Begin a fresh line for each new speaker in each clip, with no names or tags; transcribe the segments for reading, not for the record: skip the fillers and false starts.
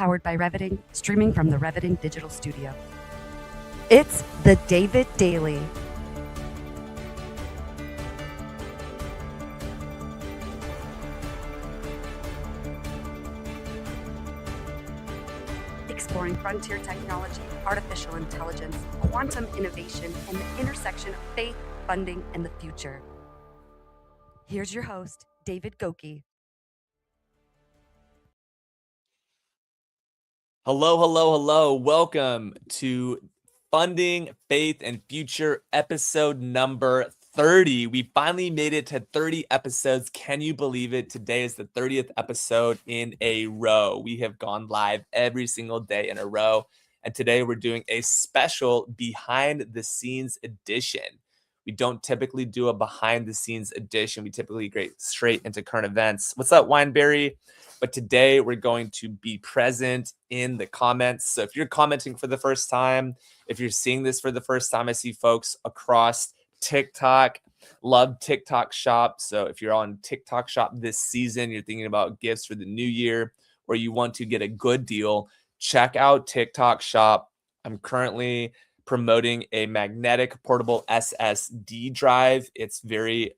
powered by Reviting, streaming from the Reviting Digital Studio. It's the David Daily. Exploring frontier technology, artificial intelligence, quantum innovation, and the intersection of faith, funding, and the future. Here's your host, David Goki.
Hello. Welcome to Funding, Faith, and Future, episode number 30. We finally made it to 30 episodes. Can you believe it? Today is the 30th episode in a row. We have gone live every single day in a row. And today we're doing a special behind the scenes edition. We don't typically do a behind the scenes edition. We typically get straight into current events. What's up, Wineberry? But today we're going to be present in the comments. So if you're commenting for the first time, if you're seeing this for the first time, I see folks across TikTok. Love TikTok Shop. So if you're on TikTok Shop this season, you're thinking about gifts for the new year, or you want to get a good deal, check out TikTok Shop. I'm currently promoting a magnetic portable SSD drive. It's very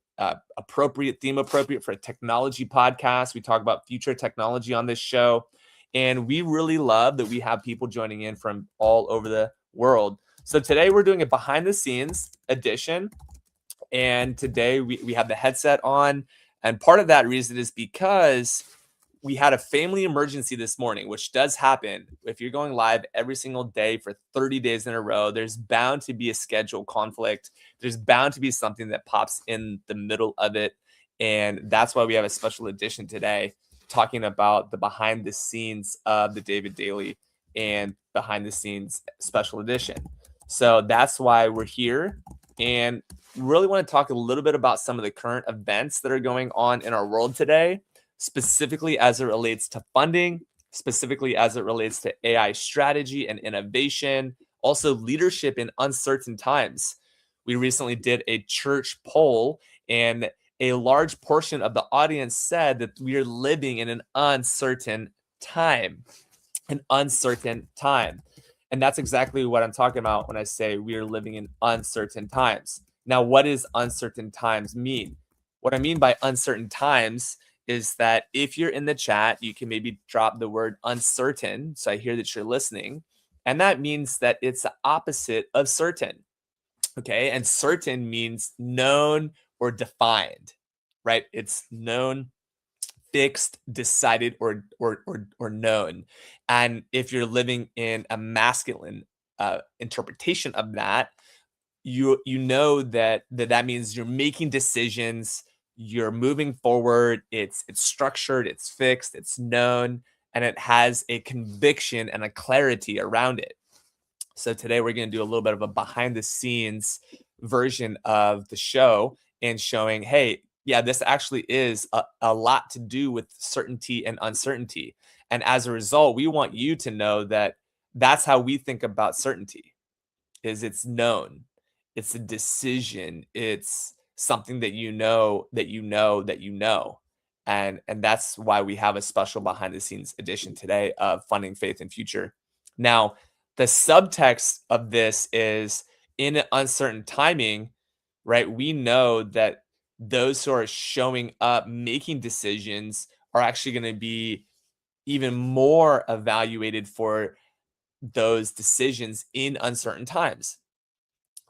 theme appropriate for a technology podcast. We talk about future technology on this show. And we really love that we have people joining in from all over the world. So today we're doing a behind the scenes edition. And today we have the headset on. And part of that reason is because we had a family emergency this morning, which does happen. If you're going live every single day for 30 days in a row, there's bound to be a schedule conflict. There's bound to be something that pops in the middle of it. And that's why we have a special edition today talking about the behind the scenes of the David Daily and behind the scenes special edition. So that's why we're here. And really want to talk a little bit about some of the current events that are going on in our world today, specifically as it relates to funding, specifically as it relates to AI strategy and innovation, also leadership in uncertain times. We recently did a church poll, and a large portion of the audience said that we are living in an uncertain time. And that's exactly what I'm talking about when I say we are living in uncertain times. Now, what does uncertain times mean? What I mean by uncertain times is that if you're in the chat, you can maybe drop the word uncertain. So I hear that you're listening. And that means that it's the opposite of certain. Okay. And certain means known or defined, right? It's known, fixed, decided, or known. And if you're living in a masculine interpretation of that, you know that means you're making decisions, you're moving forward, it's structured, it's fixed, it's known, and it has a conviction and a clarity around it. So today we're going to do a little bit of a behind the scenes version of the show and showing, hey, yeah, this actually is a lot to do with certainty and uncertainty. And as a result, we want you to know that that's how we think about certainty, is it's known. It's a decision. It's something that you know. And that's why we have a special behind the scenes edition today of Funding, Faith, and Future. Now, the subtext of this is in an uncertain timing, right? We know that those who are showing up, making decisions are actually going to be even more evaluated for those decisions in uncertain times.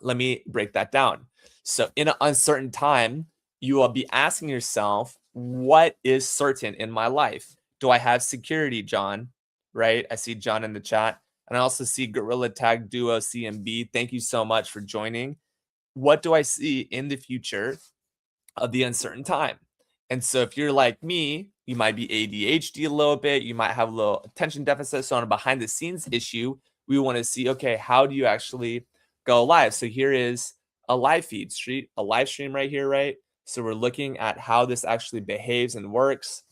Let me break that down. So in an uncertain time, you will be asking yourself, what is certain in my life? Do I have security, John? Right? I see John in the chat. And I also see Gorilla Tag Duo CMB. Thank you so much for joining. What do I see in the future of the uncertain time? And so if you're like me, you might be ADHD a little bit. You might have a little attention deficit. So on a behind the scenes issue, we want to see, okay, how do you actually go live? So here is a live feed, a live stream right here, right? So we're looking at how this actually behaves and works.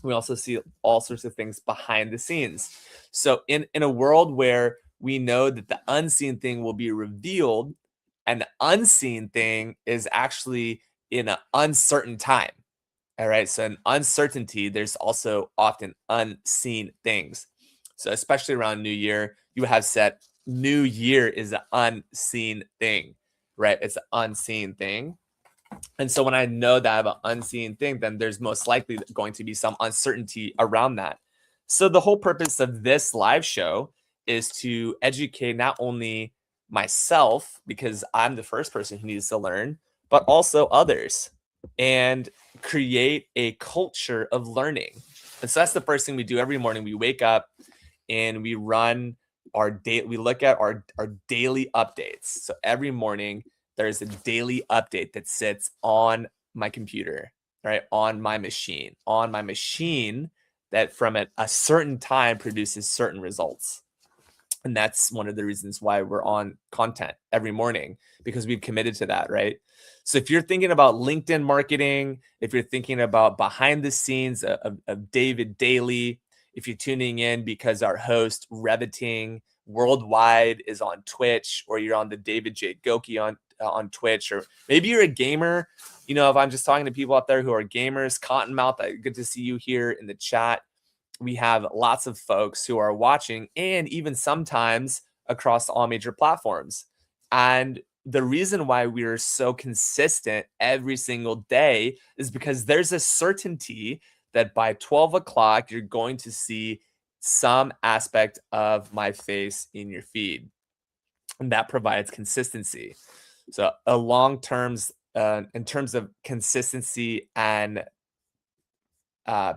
We also see all sorts of things behind the scenes. So in a world where we know that the unseen thing will be revealed, and the unseen thing is actually in an uncertain time. All right. So in uncertainty, there's also often unseen things. So especially around New Year, you have said New Year is an unseen thing, right? It's an unseen thing. And so when I know that I have an unseen thing, then there's most likely going to be some uncertainty around that. So the whole purpose of this live show is to educate not only myself, because I'm the first person who needs to learn, but also others, and create a culture of learning. And so that's the first thing we do every morning. We wake up and we run our day. We look at our daily updates. So every morning there's a daily update that sits on my computer, right? On my machine, that from a certain time produces certain results. And that's one of the reasons why we're on content every morning, because we've committed to that, right? So if you're thinking about LinkedIn marketing, if you're thinking about behind the scenes of David Daily, if you're tuning in because our host Reviting Worldwide is on Twitch, or you're on the David J. Goki on Twitch, or maybe you're a gamer. You know, if I'm just talking to people out there who are gamers, Cottonmouth, good to see you here in the chat. We have lots of folks who are watching, and even sometimes across all major platforms. And the reason why we're so consistent every single day is because there's a certainty that by 12 o'clock, you're going to see some aspect of my face in your feed. And that provides consistency. So a long terms, in terms of consistency and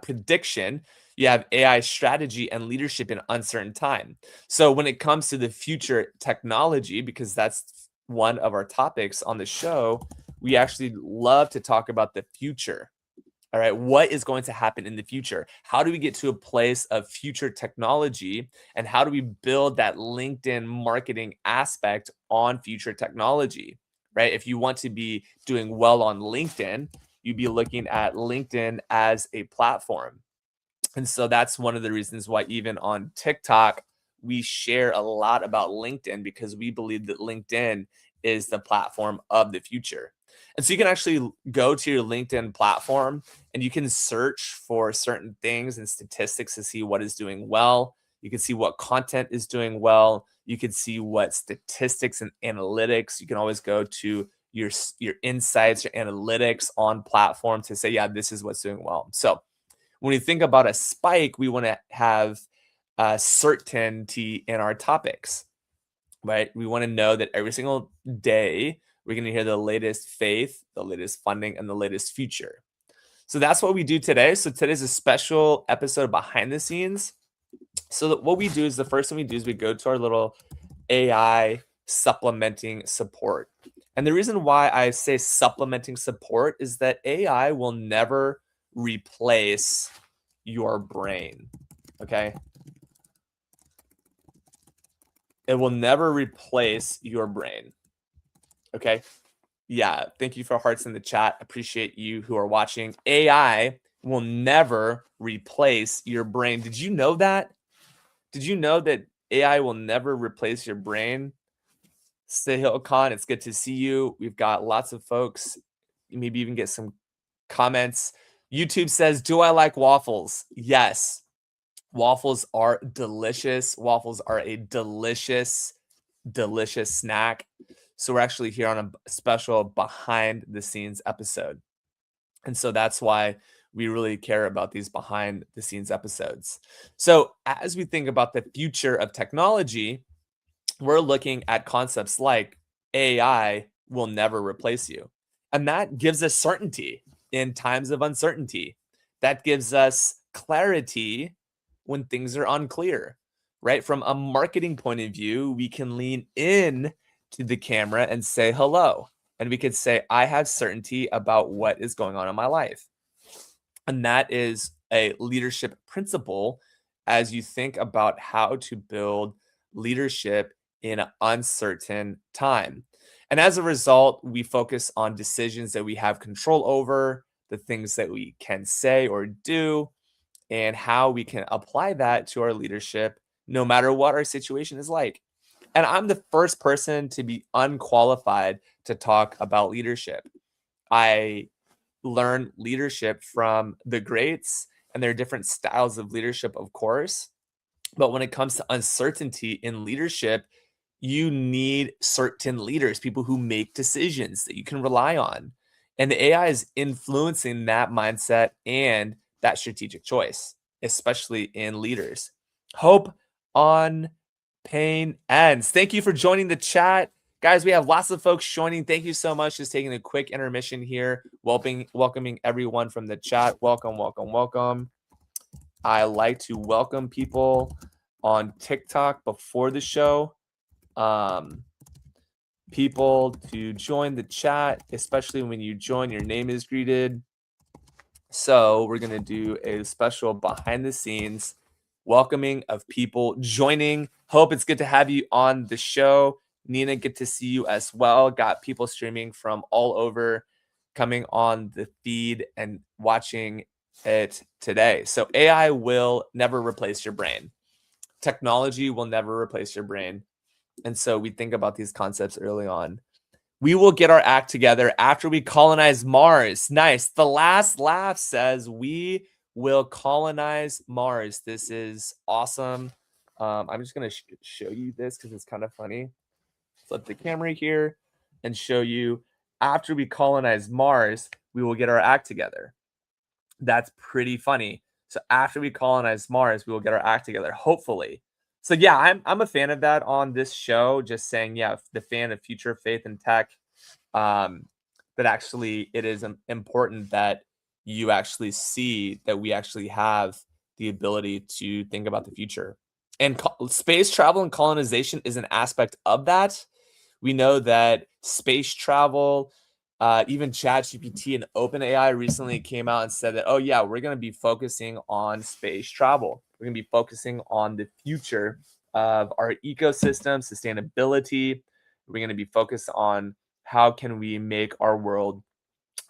prediction, you have AI strategy and leadership in uncertain time. So when it comes to the future technology, because that's one of our topics on the show, we actually love to talk about the future. All right, what is going to happen in the future? How do we get to a place of future technology, and how do we build that LinkedIn marketing aspect on future technology, right? If you want to be doing well on LinkedIn, you'd be looking at LinkedIn as a platform. And so that's one of the reasons why even on TikTok, we share a lot about LinkedIn, because we believe that LinkedIn is the platform of the future. And so you can actually go to your LinkedIn platform and you can search for certain things and statistics to see what is doing well. You can see what content is doing well. You can see what statistics and analytics. You can always go to your insights, your analytics on platform to say, yeah, this is what's doing well. So when you think about a spike, we want to have certainty in our topics, right? We want to know that every single day we're going to hear the latest faith, the latest funding, and the latest future. So that's what we do today. So today's a special episode behind the scenes. So what we do is, the first thing we do is we go to our little AI supplementing support. And the reason why I say supplementing support is that AI will never replace your brain, okay? It will never replace your brain, okay? Yeah, thank you for hearts in the chat. Appreciate you who are watching. AI will never replace your brain. Did you know that? Did you know that AI will never replace your brain? Sahil Khan, it's good to see you. We've got lots of folks. Maybe even get some comments. YouTube says, do I like waffles? Yes. Waffles are delicious. Waffles are a delicious, delicious snack. So we're actually here on a special behind the scenes episode. And so that's why we really care about these behind the scenes episodes. So as we think about the future of technology, we're looking at concepts like AI will never replace you. And that gives us certainty in times of uncertainty. That gives us clarity when things are unclear, right? From a marketing point of view, we can lean in to the camera and say hello. And we could say, I have certainty about what is going on in my life. And that is a leadership principle as you think about how to build leadership in an uncertain time. And as a result, we focus on decisions that we have control over, the things that we can say or do, and how we can apply that to our leadership, no matter what our situation is like. And I'm the first person to be unqualified to talk about leadership. I learn leadership from the greats, and there are different styles of leadership, of course. But when it comes to uncertainty in leadership, you need certain leaders, people who make decisions that you can rely on. And the AI is influencing that mindset and that strategic choice, especially in leaders. Hope on pain ends. Thank you for joining the chat. Guys, we have lots of folks joining. Thank you so much. Just taking a quick intermission here, welcoming everyone from the chat. Welcome, welcome, welcome. I like to welcome people on TikTok before the show. People to join the chat, especially when you join, your name is greeted. So we're going to do a special behind the scenes welcoming of people joining. Hope, it's good to have you on the show. Nina, good to see you as well. Got people streaming from all over coming on the feed and watching it today. So AI will never replace your brain. Technology will never replace your brain. And so we think about these concepts early on. We will get our act together after we colonize Mars. Nice. The last laugh says we will colonize Mars. This is awesome. I'm just going to show you this because it's kind of funny. Flip the camera here and show you after we colonize Mars, we will get our act together. That's pretty funny. So after we colonize Mars, we will get our act together, hopefully. So yeah, I'm a fan of that on this show. Just saying, yeah, the fan of future faith and tech. But actually, it is important that you actually see that we actually have the ability to think about the future. And space travel and colonization is an aspect of that. We know that space travel, even ChatGPT and OpenAI recently came out and said that, oh yeah, we're going to be focusing on space travel. We're going to be focusing on the future of our ecosystem, sustainability. We're going to be focused on how can we make our world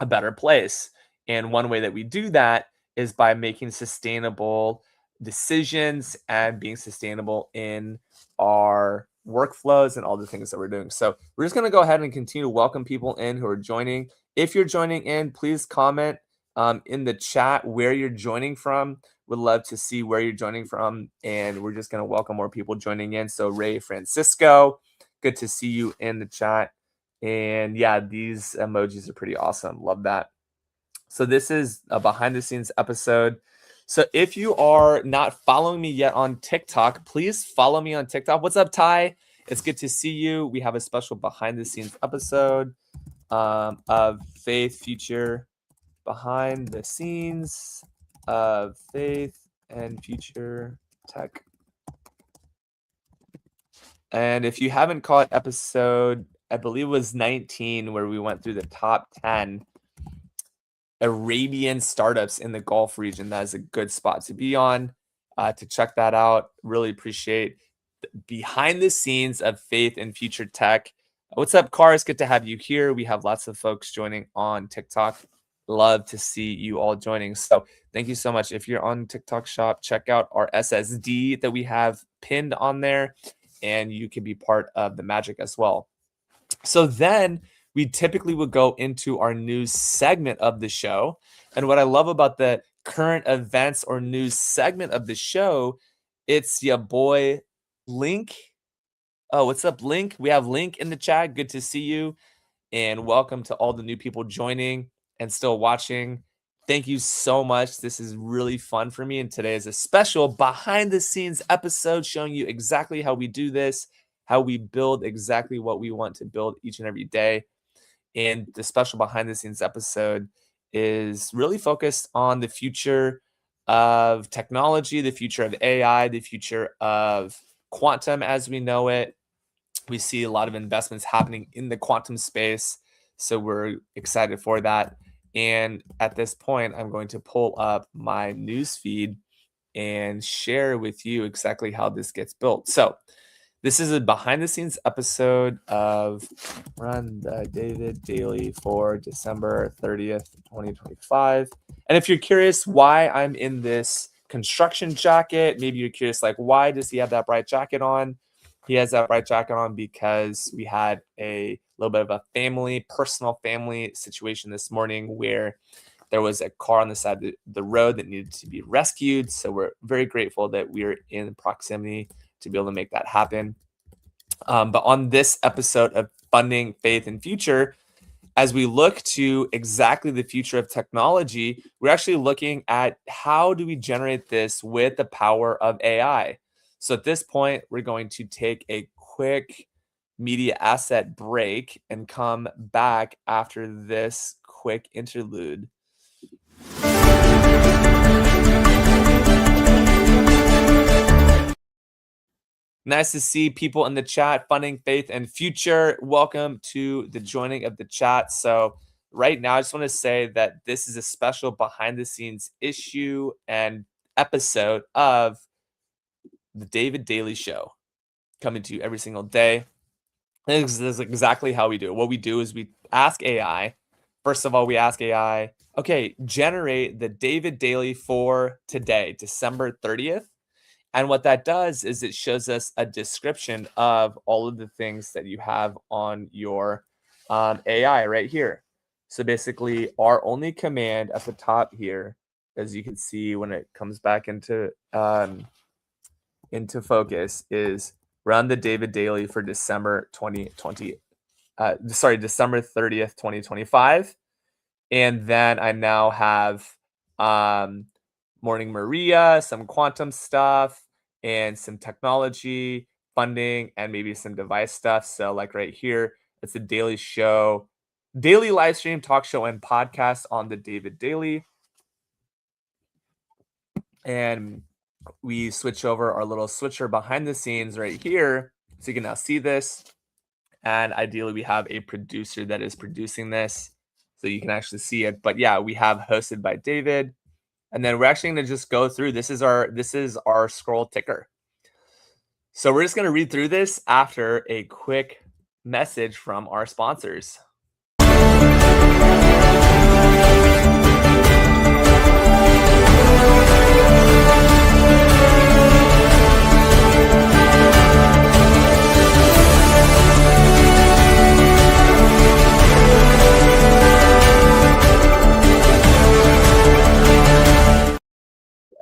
a better place. And one way that we do that is by making sustainable decisions and being sustainable in our workflows and all the things that we're doing. So we're just going to go ahead and continue to welcome people in who are joining. If you're joining in, please comment in the chat where you're joining from. Would love to see where you're joining from. And we're just going to welcome more people joining in. So Ray Francisco, good to see you in the chat. And yeah, these emojis are pretty awesome. Love that. So this is a behind the scenes episode. So if you are not following me yet on TikTok, please follow me on TikTok. What's up, Ty? It's good to see you. We have a special behind the scenes episode of Faith Future, behind the scenes of Faith and Future Tech. And if you haven't caught episode, I believe it was 19, where we went through the top 10 Arabian startups in the Gulf region, that is a good spot to be on, to check that out. Really appreciate behind the scenes of Faith and Future Tech. What's up, Cars? Good to have you here. We have lots of folks joining on TikTok. Love to see you all joining. So thank you so much. If you're on TikTok Shop, check out our SSD that we have pinned on there, and you can be part of the magic as well. So then we typically would go into our news segment of the show. And what I love about the current events or news segment of the show, it's your boy Link. Oh, what's up, Link? We have Link in the chat. Good to see you. And welcome to all the new people joining and still watching. Thank you so much. This is really fun for me. And today is a special behind the scenes episode showing you exactly how we do this, how we build exactly what we want to build each and every day. And the special behind the scenes episode is really focused on the future of technology, the future of AI, the future of quantum as we know it. We see a lot of investments happening in the quantum space, so we're excited for that. And at this point, I'm going to pull up my news feed and share with you exactly how this gets built. So this is a behind the scenes episode of Run the David Daily for December 30th, 2025. And if you're curious why I'm in this construction jacket, maybe you're curious, like, why does he have that bright jacket on? He has that bright jacket on because we had a little bit of a personal family situation this morning where there was a car on the side of the road that needed to be rescued. So we're very grateful that we are in proximity to be able to make that happen. But on this episode of Funding, Faith, and Future, as we look to exactly the future of technology, we're actually looking at how do we generate this with the power of AI. So at this point, we're going to take a quick media asset break and come back after this quick interlude. Nice to see people in the chat, Funding, Faith, and Future. Welcome to the joining of the chat. So right now, I just want to say that this is a special behind the scenes issue and episode of the David Daily Show, coming to you every single day. This is exactly how we do it. What we do is we ask AI. First of all, we ask AI, okay, generate the David Daily for today, December 30th. And what that does is it shows us a description of all of the things that you have on your AI right here. So basically, our only command at the top here, as you can see when it comes back into focus, is run the David Daily for December 2020. December 30th, 2025. And then I now have Morning Maria, some quantum stuff, and some technology, funding, and maybe some device stuff. So like right here, it's a daily show, daily live stream, talk show, and podcast on the David Daily. And we switch over our little switcher behind the scenes right here. So you can now see this. And ideally, we have a producer that is producing this, so you can actually see it. But yeah, we have hosted by David. And then we're actually going to just go through. This is our scroll ticker. So we're just going to read through this after a quick message from our sponsors.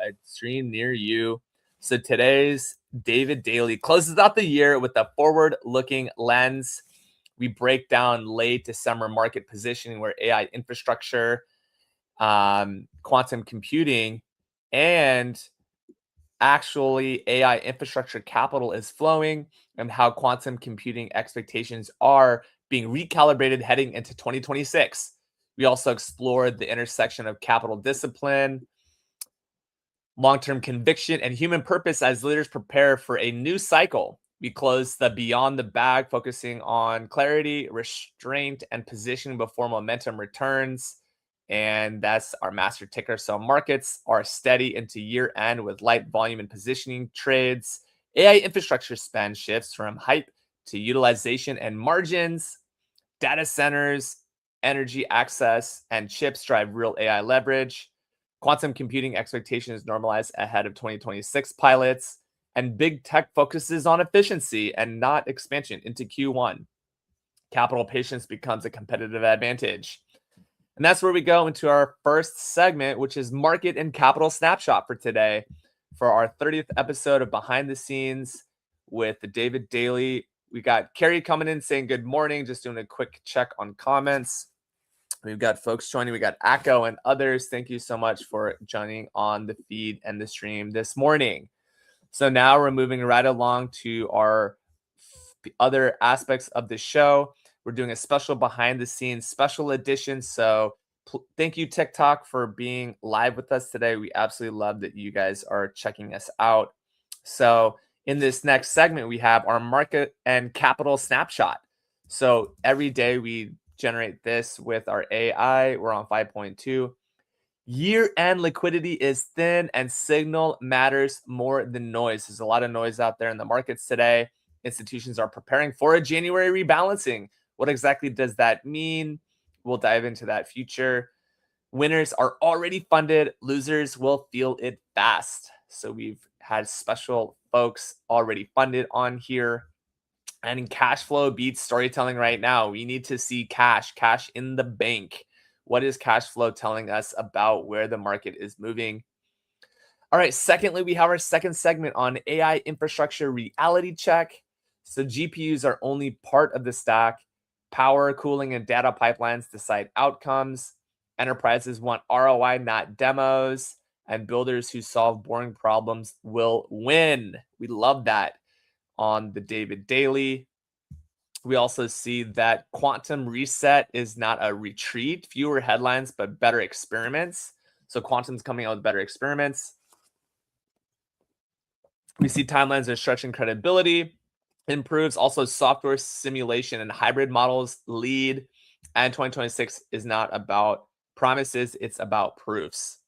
A stream near you. So today's David Daily closes out the year with a forward-looking lens. We break down late December market positioning where AI infrastructure, quantum computing, and actually AI infrastructure capital is flowing, and how quantum computing expectations are being recalibrated heading into 2026. We also explored the intersection of capital discipline, long-term conviction, and human purpose as leaders prepare for a new cycle. We close the Beyond the Bag, focusing on clarity, restraint, and positioning before momentum returns. And that's our master ticker. So markets are steady into year end with light volume and positioning trades. AI infrastructure spend shifts from hype to utilization and margins. Data centers, energy access, and chips drive real AI leverage. Quantum computing expectations normalize ahead of 2026 pilots, and big tech focuses on efficiency and not expansion into Q1. Capital patience becomes a competitive advantage. And that's where we go into our first segment, which is Market and Capital Snapshot for today, for our 30th episode of Behind the Scenes with the David Daily. We got Carrie coming in saying good morning, just doing a quick check on comments. We've got folks joining. We got Akko and others. Thank you so much for joining on the feed and the stream this morning. So now we're moving right along to our other aspects of the show. We're doing a special behind the scenes special edition. So thank you, TikTok, for being live with us today. We absolutely love that you guys are checking us out. So in this next segment, we have our market and capital snapshot. So every day we generate this with our AI. We're on 5.2. Year-end liquidity is thin and signal matters more than noise. There's a lot of noise out there in the markets today. Institutions are preparing for a January rebalancing. What exactly does that mean? We'll dive into that future. Winners are already funded. Losers will feel it fast. So we've had special folks already funded on here. And cash flow beats storytelling right now. We need to see cash in the bank. What is cash flow telling us about where the market is moving? All right, secondly, we have our second segment on AI infrastructure reality check. So GPUs are only part of the stack. Power, cooling, and data pipelines decide outcomes. Enterprises want ROI, not demos. And builders who solve boring problems will win. We love that on the David Daily. We also see that quantum reset is not a retreat, fewer headlines, but better experiments. So quantum's coming out with better experiments. We see timelines are stretching credibility, improves. Also, software simulation and hybrid models lead. And 2026 is not about promises, it's about proofs.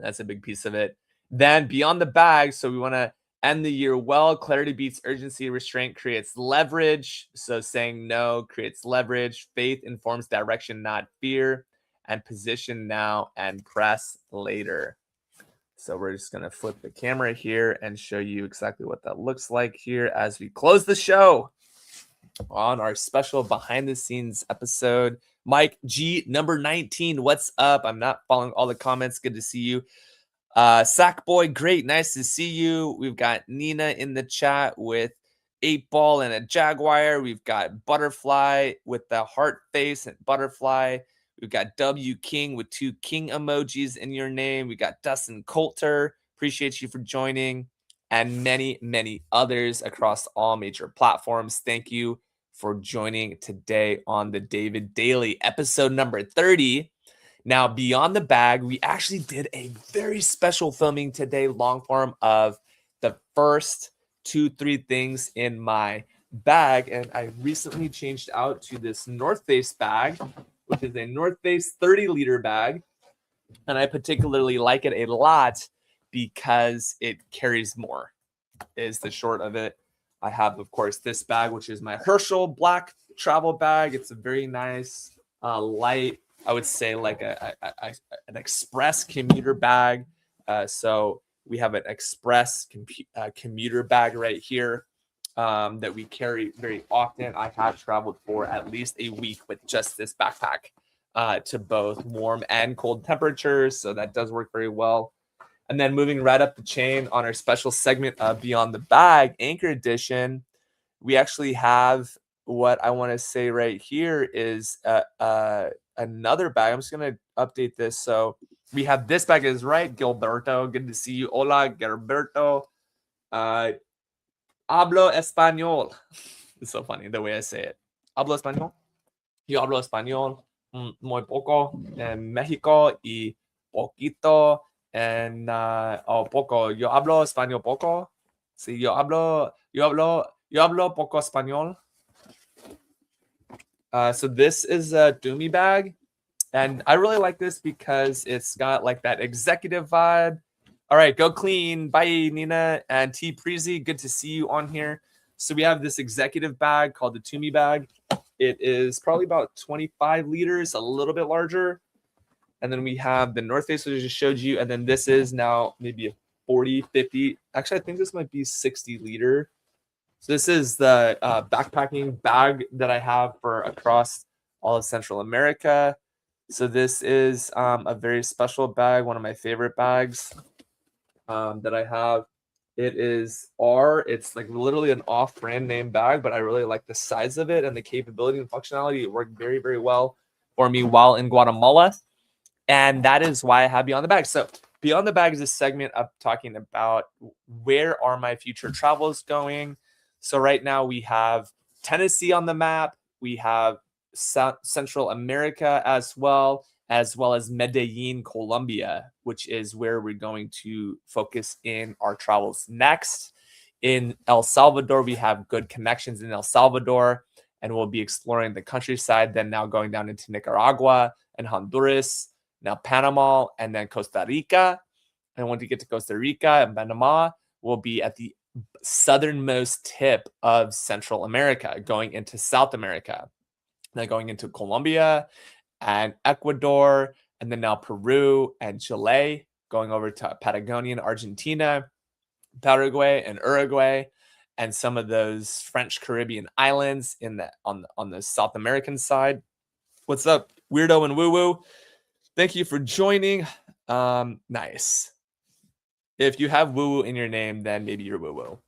That's a big piece of it. Then beyond the bag, so we want to end the year well. Clarity beats urgency. Restraint creates leverage. So saying no creates leverage. Faith informs direction, not fear. And position now and press later. So we're just going to flip the camera here and show you exactly what that looks like here as we close the show on our special behind the scenes episode. Mike G, number 19. What's up? I'm not following all the comments. Good to see you. Sackboy, great. Nice to see you. We've got Nina in the chat with 8-ball and a Jaguar. We've got Butterfly with the heart face and butterfly. We've got W King with 2 king emojis in your name. We got Dustin Coulter. Appreciate you for joining. And many, many others across all major platforms. Thank you for joining today on the David Daily, episode number 30. Now, beyond the bag, we actually did a very special filming today, long form of the first 2-3 things in my bag. And I recently changed out to this North Face bag, which is a North Face 30-liter bag. And I particularly like it a lot because it carries more, is the short of it. I have, of course, this bag, which is my Herschel black travel bag. It's a very nice, light, I would say like an express commuter bag. So we have an express commuter bag right here that we carry very often. I have traveled for at least a week with just this backpack to both warm and cold temperatures. So that does work very well. And then moving right up the chain on our special segment of Beyond the Bag, Anchor Edition, we actually have what I want to say right here is another bag. I'm just going to update this. So we have this bag is right. Gilberto, good to see you. Hola, Gilberto. Hablo español. It's so funny the way I say it. Hablo español. Yo hablo español muy poco en México y poquito en poco. Yo hablo español poco. Sí, yo hablo poco español. So this is a Doomy bag, and I really like this because it's got like that executive vibe. All right, go clean. Bye, Nina and T Preezy. Good to see you on here. So we have this executive bag called the Toomey bag. It is probably about 25 liters, a little bit larger. And then we have the North Face, which I just showed you. And then this is now maybe a 40, 50. Actually, I think this might be 60 liter. So this is the backpacking bag that I have for across all of Central America. So this is a very special bag, one of my favorite bags that I have. It is it's like literally an off-brand name bag, but I really like the size of it and the capability and functionality. It worked very, very well for me while in Guatemala. And that is why I have Beyond the Bag. So Beyond the Bag is a segment of talking about where are my future travels going. So right now we have Tennessee on the map. We have Central America as well as Medellin, Colombia, which is where we're going to focus in our travels next. In El Salvador, we have good connections in El Salvador, and we'll be exploring the countryside, then now going down into Nicaragua and Honduras, now Panama, and then Costa Rica. And when we get to Costa Rica and Panama, we'll be at the southernmost tip of Central America, going into South America, then going into Colombia and Ecuador, and then now Peru and Chile, going over to Patagonia and Argentina, Paraguay and Uruguay, and some of those French Caribbean islands on the South American side. What's up, Weirdo and Woo Woo? Thank you for joining. Nice. If you have woo-woo in your name, then maybe you're woo-woo.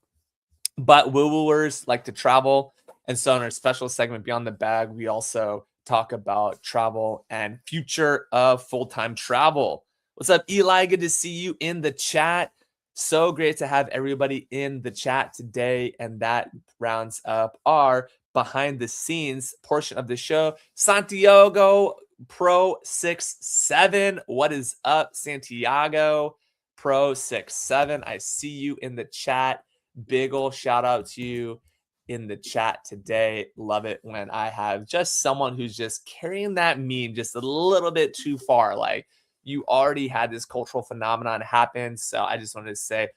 But woo-wooers like to travel. And so in our special segment, Beyond the Bag, we also talk about travel and future of full-time travel. What's up, Eli? Good to see you in the chat. So great to have everybody in the chat today. And that rounds up our behind the scenes portion of the show. Santiago Pro 67. What is up, Santiago Pro 67? I see you in the chat. Big ol' shout out to you in the chat today. Love it when I have just someone who's just carrying that meme just a little bit too far. Like, you already had this cultural phenomenon happen. So I just wanted to say,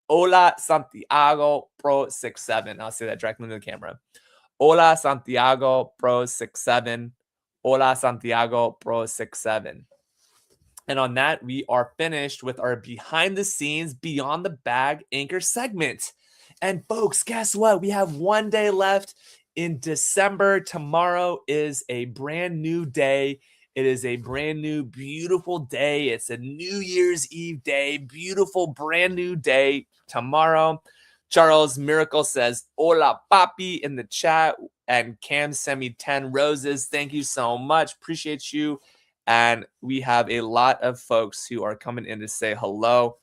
Hola Santiago Pro 67. I'll say that directly into the camera. Hola Santiago Pro 67. Hola Santiago Pro 67. And on that, we are finished with our behind the scenes, beyond the bag anchor segment. And folks, guess what? We have one day left in December. Tomorrow is a brand new day. It is a brand new, beautiful day. It's a New Year's Eve day. Beautiful, brand new day tomorrow. Charles Miracle says, Hola, papi, in the chat. And Cam sent me 10 roses. Thank you so much. Appreciate you. And we have a lot of folks who are coming in to say hello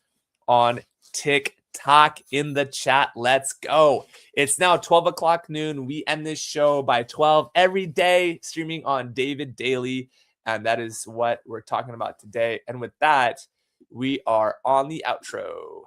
on TikTok in the chat. Let's go. It's now 12 o'clock noon. We end this show by 12 every day, streaming on David Daily. And that is what we're talking about today. And with that, we are on the outro.